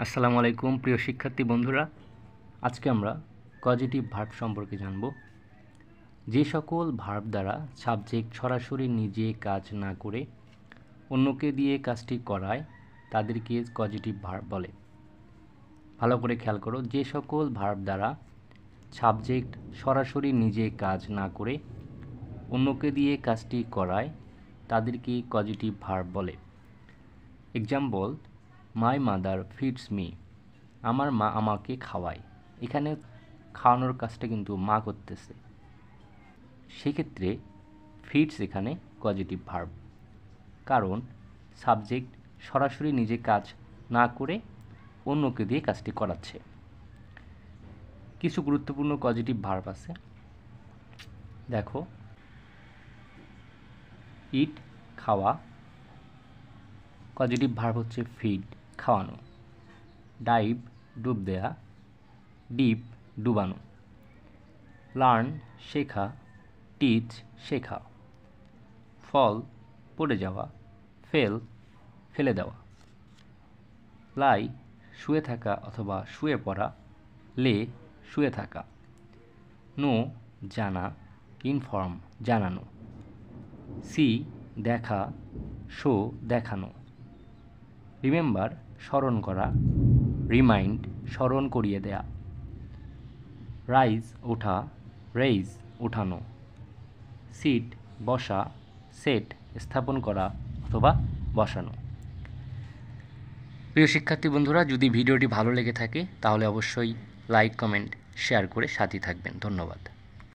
আসসালামু আলাইকুম প্রিয় শিক্ষার্থী বন্ধুরা। আজকে আমরা কজেটিভ ভার্ব সম্পর্কে জানব। যে সকল ভার্ব দ্বারা সাবজেক্ট সরাসরি নিজে কাজ না করে অন্যকে দিয়ে কাজটি করায় তাদেরকে কজেটিভ ভার্ব বলে। ভালো করে খেয়াল করো, যে সকল ভার্ব দ্বারা সাবজেক্ট সরাসরি নিজে কাজ না করে অন্যকে দিয়ে কাজটি করায় তাদেরকে কজেটিভ ভার্ব বলে। Example, my mother feeds me, আমার মা আমাকে খাওয়ায়। এখানে খাওয়ানোর কাজটা কিন্তু মা করতেছে, সেক্ষেত্রে ফিডস এখানে পজিটিভ ভার্ব, কারণ সাবজেক্ট সরাসরি নিজে কাজ না করে অন্যকে দিয়ে কাজটি করাচ্ছে। কিছু গুরুত্বপূর্ণ পজিটিভ ভার্ব আছে, দেখো। ইট খাওয়া, পজিটিভ ভার্ব হচ্ছে ফিড খাওয়ানো। ডাইভ ডুব দেয়া, ডিপ ডুবানো। লার্ন শেখা, টিচ শেখা। ফল পড়ে যাওয়া, ফেল ফেলে দেওয়া। লাই শুয়ে থাকা অথবা শুয়ে পড়া, লে শুয়ে থাকা। নো জানা, ইনফর্ম জানানো। সি দেখা, শো দেখানো। রিমেম্বার স্মরণ করা, রিমাইন্ড স্মরণ করিয়ে দেয়া। রাইজ ওঠা, রেইজ ওঠানো। সিট বসা, সেট স্থাপন করা অথবা বসানো। প্রিয় শিক্ষার্থী বন্ধুরা, যদি ভিডিওটি ভালো লেগে থাকে তাহলে অবশ্যই লাইক, কমেন্ট, শেয়ার করে সাথে থাকবেন। ধন্যবাদ।